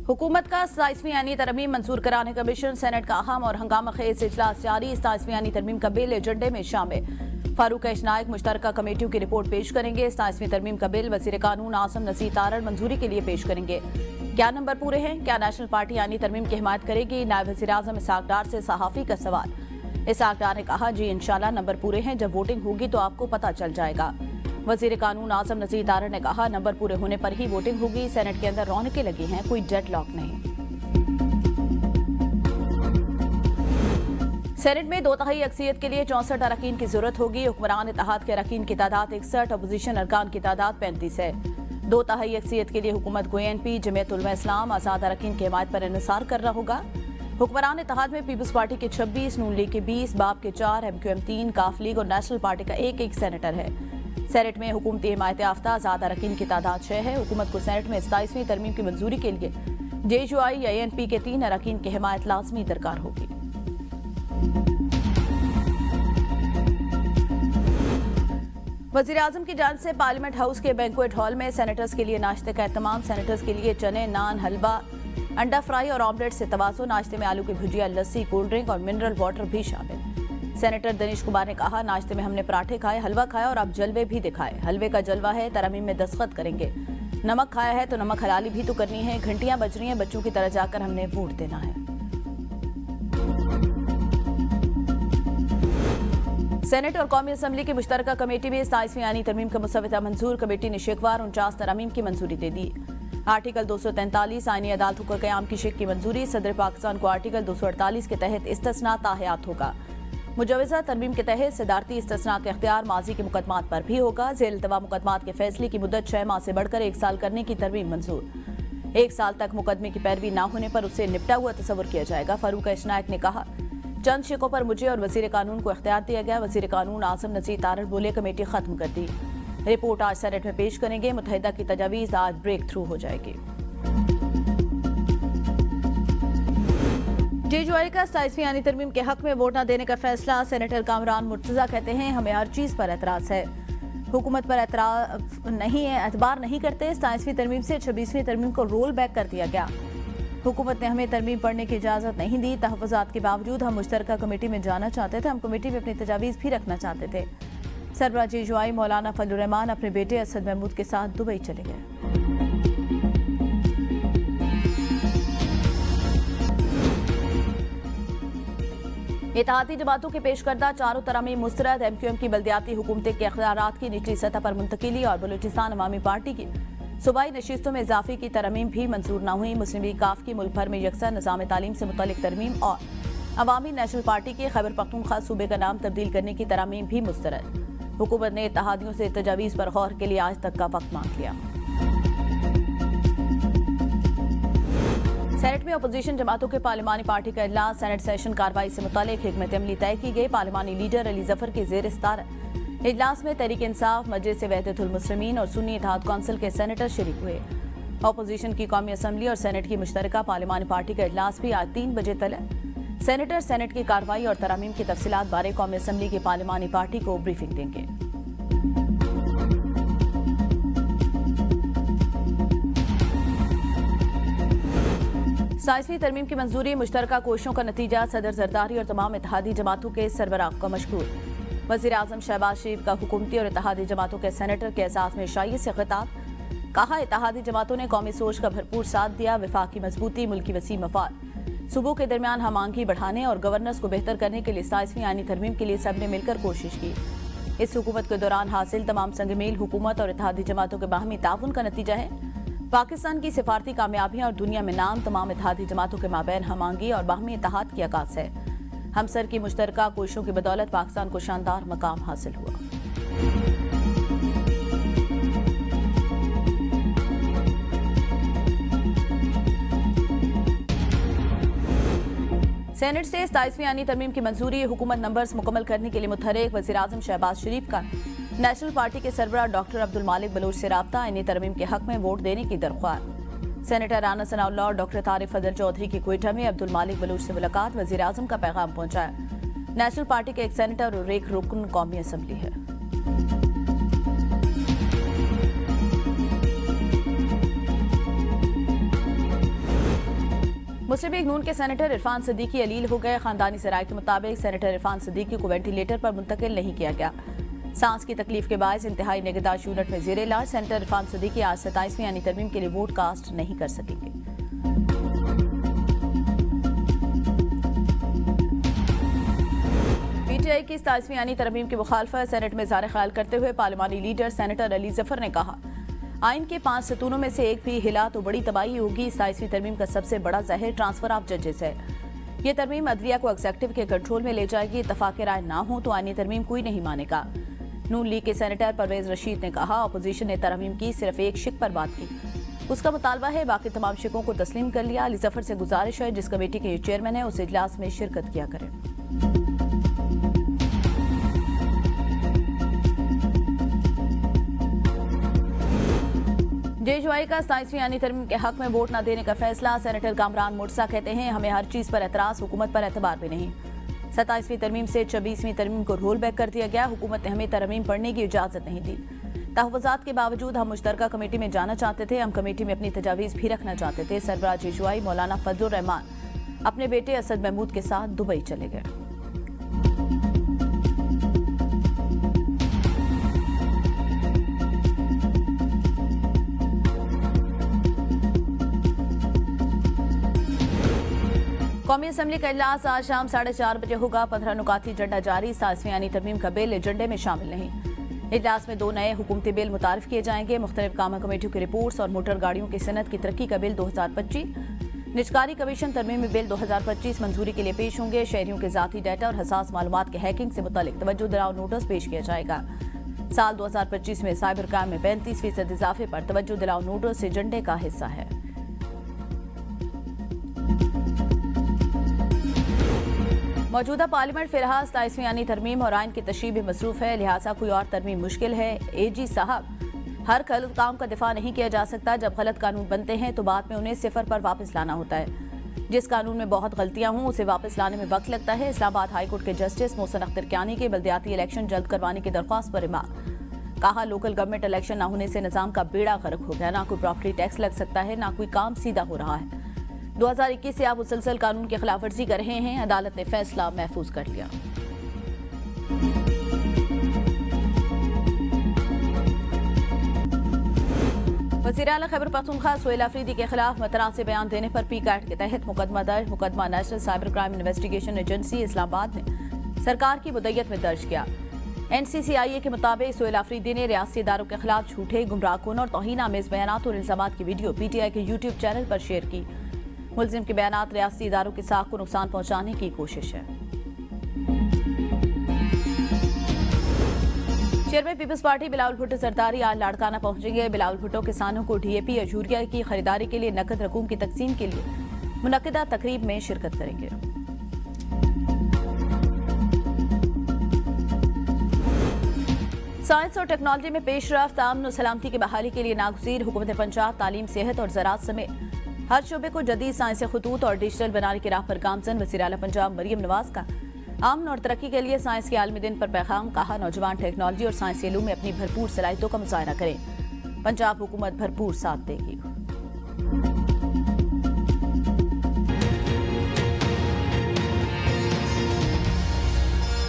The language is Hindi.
हुकूमत का 27वीं यानी तरमीम मंजूर कराने का मिशन। सेनेट का अहम और हंगामा खेज इजलास जारी। 27वीं यानी तरमीम का बिल एजेंडे में शामिल। फारूक नायक मुश्तरका कमेटियों की रिपोर्ट पेश करेंगे। 27वीं तरमीम का बिल वजीर कानून आसम नसीर तारड़ मंजूरी के लिए पेश करेंगे। क्या नंबर पूरे हैं? क्या नेशनल पार्टी यानी तरमीम की हिमायत करेगी? नायब वजीर आजम इसहाक डार से सहाफी का सवाल। इसहाक डार ने कहा, जी इंशाल्लाह नंबर पूरे हैं, जब वोटिंग होगी तो आपको पता चल जाएगा। वजीर कानून आसम नसीर तारड़ ने कहा, नंबर पूरे होने पर ही वोटिंग होगी। सेनेट के अंदर रौनकें लगी हैं, कोई डेडलॉक नहीं। सेनेट में 2/3 अक्सियत के लिए 64 अरकान की जरूरत होगी। हुक्मरान इत्तेहाद के अरकान की तादाद 61, अपोजिशन अरकान की तादाद 35 है। 2/3 अक्सियत के लिए हुकूमत को ANP, जमीयत उलमा इस्लाम, आजाद अरकान की हिमायत पर इन्हिसार करना होगा। हुक्मरान इत्तेहाद में पीपल्स पार्टी के 26, नून लीग के 20, बाप के 4, MQM 3, काफ लीग और नेशनल पार्टी का एक सेनेटर है। सेनेट में हुकूमती हिमायत याफ्ता आजाद अरकान की तादाद 6 है। हुकूमत को सेनेट में 27वीं तरमीम की मंजूरी के लिए JUI या ANP के 3 अरकान की हिमायत लाजमी दरकार होगी। वजीर आजम की जानिब से पार्लियामेंट हाउस के बैंक्वेट हॉल में सेनेटर्स के लिए नाश्ते का एहतमाम। सेनेटर्स के लिए चने, नान, हलवा, अंडा फ्राई और ऑमलेट से तवाज़ो। नाश्ते में आलू की भुजिया, लस्सी, कोल्ड ड्रिंक और मिनरल वाटर भी शामिल। सेनेटर दनीश कुमार ने कहा, नाश्ते में हमने पराठे खाए, हलवा खाया और आप जलवे भी दिखाए। हलवे का जलवा है, तरमीम में दस्तखत करेंगे। नमक खाया है तो नमक हलाली भी तो करनी है। घंटियां बज रही हैं, बच्चों की तरह जाकर हमने वोट देना है। सेनेट और कौमी असम्बली की मुश्तरका कमेटी में 27वीं यानी तरमीम का मुसव्वदा मंजूर। कमेटी ने शेखवार 49 तरमीम की मंजूरी दे दी। आर्टिकल 243 आईनी अदालतों का क़याम की शिक की मंजूरी। सदर पाकिस्तान को आर्टिकल 248 के तहत इस्तिस्ना ताहयात होगा। मुजवज़ा तरमीम के तहत सदारती इस्तिस्ना का इख्तियार माजी के मुकदमात पर भी होगा। ज़ेर इल्तवा मुकदमात के फैसले की मुद्दत 6 माह से बढ़कर 1 साल करने की तरमीम मंजूर। 1 साल तक मुकदमे की पैरवी न होने पर उसे निपटा हुआ तस्वुर किया जाएगा। फारूक नायक ने कहा, चंद शिकों पर मुझे और वजीर कानून को इख्तियार दिया गया। वजीर कानून आसम नसीर तारड़ बोले, कमेटी खत्म कर दी। रिपोर्ट आज सेनेट में पेश करेंगे। मुत्तहिदा की तजावीज़ आज ब्रेक थ्रू हो जाएगी। JUI का 27वीं यानी तरमीम के हक में वोट न देने का फैसला। सेनेटर कामरान मुर्तजा कहते हैं, हमें हर चीज पर एतराज है, हुकूमत पर एतबार नहीं करते। 27वीं तरमीम से 26वीं तरमीम को रोल बैक कर दिया गया। हुकूमत ने हमें तरमीम पढ़ने की इजाजत नहीं दी। तहफ़्फ़ुज़ात के बावजूद हम मुश्तरका कमेटी में जाना चाहते थे। हम कमेटी में अपनी तजावीज़ भी रखना चाहते थे। सरबराह JUI मौलाना फजलुर रहमान अपने बेटे असद महमूद के साथ दुबई चले गए। इत्तेहादी जमातों के पेश करदा 4 तरमीम मुस्तरद। MQM की बल्दियाती हुकूमतें के इख्तियारात की निचली सतह पर मुंतकिली और बलूचिस्तान अवामी पार्टी की सूबाई नशिस्तों में इजाफे की तरमीम भी मंजूर न हुई। मुस्लिम लीग काफ की मुल्क भर में यकसा निज़ाम तालीम से मुतल्लिक तरमीम और अवामी नेशनल पार्टी की खैबर पख्तूनख्वा सूबे का नाम तब्दील करने की तरमीम भी मुस्तरद। हुकूमत ने इत्तेहादियों से तजावीज़ पर गौर के लिए आज तक का वक्त मांग लिया। सेनेट में अपोजिशन जमातों के पार्लिमानी पार्टी का इजलास। सेनेट सेशन कार्रवाई से मुतालिक हिकमत अमली तय की गई। पार्लिमानी लीडर अली जफर के ज़ेर सदारत इजलास में तहरीक इंसाफ, मजलिस वहदतुल मुस्लिमीन और सुन्नी इत्तेहाद कौंसिल के सेनेटर शरीक हुए। अपोजिशन की कौमी असम्बली और सेनेट की मुश्तरका पार्लिमानी पार्टी का इजलास भी आज 3 बजे तलब। सेनेटर सेनेट की कार्रवाई और तरमीम की तफसीलात बारे कौमी असम्बली की पार्लिमानी पार्टी को ब्रीफिंग देंगे। साइंसवी तरमीम की मंजूरी मुश्तरका कोशिशों का नतीजा। सदर जरदारी और तमाम इत्तेहादी जमातों के सरबराह को मशकूर। वज़ीर आज़म शहबाज शरीफ का हुकूमती और इत्तेहादी जमातों के सेनेटर के एहसास में शाई से खिताब। कहा, इत्तेहादी जमातों ने कौमी सोच का भरपूर साथ दिया। वफाकी मजबूती, मुल्की वसी मफाद, सूबों के दरमियान हम आहंगी बढ़ाने और गवर्नेंस को बेहतर करने के लिए 27वीं यानी तरमीम के लिए सबने मिलकर कोशिश की। इस हुकूमत के दौरान हासिल तमाम संगमेल हुकूमत और इत्तेहादी जमातों के बाहमी ताउन का नतीजा है। पाकिस्तान की सिफारती कामयाबियां और दुनिया में नाम तमाम इत्तेहादी जमातों के माबैन हम आहंगी और बाहमी इत्तेहाद की आगाज़ है। हमसर की मुश्तरका कोशिशों की बदौलत पाकिस्तान को शानदार मकाम हासिल हुआ। सेनेट से 27वीं यानी तरमीम की मंजूरी। हुकूमत नंबर्स मुकम्मल करने के लिए मुतहरिक। वज़ीर आज़म शहबाज शरीफ का नेशनल पार्टी के सरबराह डॉक्टर अब्दुल मालिक बलोच से राब्ता। यानी तरमीम के हक में वोट देने की दरख्वास्त। सेनेटर राना सनाउल्लाह और डॉक्टर तारिक फजल चौधरी की क्वेटा में अब्दुल मालिक बलोच से मुलाकात। वज़ीर आज़म का पैगाम पहुंचाया। नेशनल पार्टी के एक सेनेटर और एक रुकन कौमी असम्बली है। मुस्लिम लीग नून के सेनेटर इरफान सिद्दीकी अलील हो गए। खानदानी जराये के मुताबिक सेनेटर इरफान सिद्दीकी को वेंटिलेटर पर मुंतकिल नहीं किया गया। सांस की तकलीफ के बायस इंतहाई निगहदाश्त यूनिट में जेर इलाज। सेनेटर इरफान सिद्दीकी आज 27वीं यानी तरमीम के लिए वोट कास्ट नहीं कर सकेंगे। पीटीआई की 27वीं यानी तरमीम की मुखालफत सेनेट में ज़ाहिर ख्याल करते हुए पार्लिमानी लीडर सेनेटर अली जफर ने कहा, आइन के 5 सतूनों में से एक भी हिला तो बड़ी तबाही होगी। 27वीं तरमीम का सबसे बड़ा ज़हर ट्रांसफर ऑफ जजेस है। ये तरमीम अदलिया को एग्जेक्टिव के कंट्रोल में ले जाएगी। इत्तफाक राय ना हो तो आइनी तरमीम कोई नहीं मानेगा। नून लीग के सेनेटर परवेज रशीद ने कहा, अपोजिशन ने तरमीम की, सिर्फ एक शिक पर बात की, उसका मुतालबा है, बाकी तमाम शिकों को तस्लीम कर लिया। अली जफर से गुजारिश है, जिस कमेटी के चेयरमैन है उस इजलास में शिरकत किया करें। जेजुआई का 27वीं यानी तरमीम के हक में वोट न देने का फैसला। सेनेटर कामरान मुर्सा कहते हैं, हमें हर चीज पर एतराज, हुकूमत पर एतबार भी नहीं। 27वीं तरमीम से 26वीं तरमीम को रोल बैक कर दिया गया। हुकूमत ने हमें तरमीम पढ़ने की इजाजत नहीं दी। तहफ़्फ़ुज़ात के बावजूद हम मुश्तरका कमेटी में जाना चाहते थे। हम कमेटी में अपनी तजावीज़ भी रखना चाहते थे। सरबराह जेजुआई मौलाना फजलुर रहमान अपने बेटे असद महमूद के साथ दुबई चले गए। कौमी असम्बली का इजलास आज शाम 4:30 बजे होगा। 15 नुकाती एजेंडा जारी। 27वीं यानी तरमीम का बिल एजेंडे में शामिल नहीं। इजलास में 2 नए हुकूमती बिल मुतारिफ किए जाएंगे। मुख्तलिफ काम कमेटियों की रिपोर्ट्स और मोटर गाड़ियों की सनत की तरक्की का बिल 2025, निजकारी कमीशन तरमीमी बिल 2025 मंजूरी के लिए पेश होंगे। शहरियों के जाती डाटा और हसास मालूमात के हैकिंग से मुतालिक तवज्जो दिलाओ नोटिस पेश किया जाएगा। साल 2025 में साइबर क्राइम में 35% इजाफे पर तवज्जो दिलाओ नोटिस एजेंडे का हिस्सा है। मौजूदा पार्लियामेंट फिलहाल 27वीं यानी तरमीम और आइन की तशरीह में मसरूफ है, लिहाजा कोई और तरमीम मुश्किल है। एजी साहब, हर गलत काम का दिफा नहीं किया जा सकता। जब गलत कानून बनते हैं तो बाद में उन्हें सिफर पर वापस लाना होता है। जिस कानून में बहुत गलतियां हों उसे वापस लाने में वक्त लगता है। इस्लामाबाद हाईकोर्ट के जस्टिस मोहसिन अख्तर कियानी के बल्दियाती इलेक्शन जल्द करवाने की दरख्वास्त पर रिमार्क। कहा, लोकल गवर्नमेंट इलेक्शन न होने से निजाम का बेड़ा गर्क हो गया। ना कोई प्रॉपर्टी टैक्स लग सकता है, ना कोई काम सीधा हो रहा है। 2021 से आप मुसलसल कानून की खिलाफ वर्जी कर रहे हैं। अदालत ने फैसला महफूज कर लिया। वज़ीर आला खैबर पख्तूनख्वा सोहेल अफरीदी के खिलाफ मतनाज़ बयान देने पर पीक एक्ट के तहत मुकदमा दर्ज। मुकदमा national cyber crime investigation agency Islamabad ने सरकार की मुद्दत में दर्ज किया। NCCIA के मुताबिक सोहेल अफरीदी ने रियासती इदारों के खिलाफ झूठे, गुमराहकुन और तौहीन आमेज बयानात और इल्जामात की वीडियो PTI के YouTube चैनल पर शेयर की। मुल्जिम के बयानात रियासती इदारों की साख को नुकसान पहुंचाने की कोशिश है। चेयरमैन पीपल्स पार्टी बिलावल भुट्टो सरदारी आज लाड़काना पहुंचेंगे। बिलावल भुट्टो किसानों को DAP या यूरिया की खरीदारी के लिए नकद रकूम की तकसीम के लिए मुनक्किदा तकरीब में शिरकत करेंगे। साइंस और टेक्नोलॉजी में पेशरफ्त, अमन और सलामती की बहाली के लिए नागुज़ीर। हुकूमत पंजाब तालीम, सेहत और ज़राअत समेत हर शोबे को जदीद साइंसी खतूत और डिजिटल बनाने की राह पर गामजन। वज़ीर आला पंजाब मरियम नवाज का अमन और तरक्की के लिए साइंस के आलमी दिन पर पैगाम। कहा, नौजवान टेक्नोलॉजी और साइंसी इल्म में अपनी भरपूर सलाहियतों का मुजाहरा करें। पंजाब हुकूमत भरपूर साथ देगी।